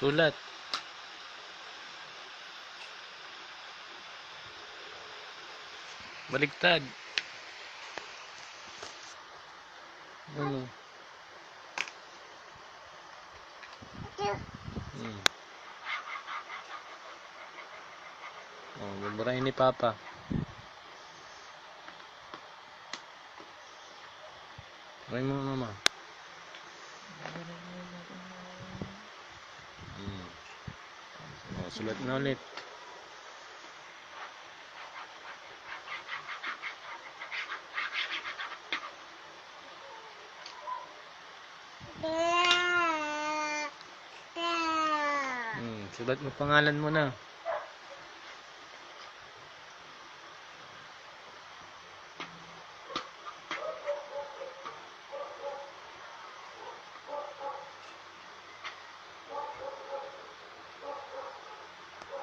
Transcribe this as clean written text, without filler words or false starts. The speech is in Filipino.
Sulat. Baligtad. Ano? Oh, babarahin ni Papa. Try mo, Mama. Oh, sulat na ulit. Sulat mo pangalan mo na.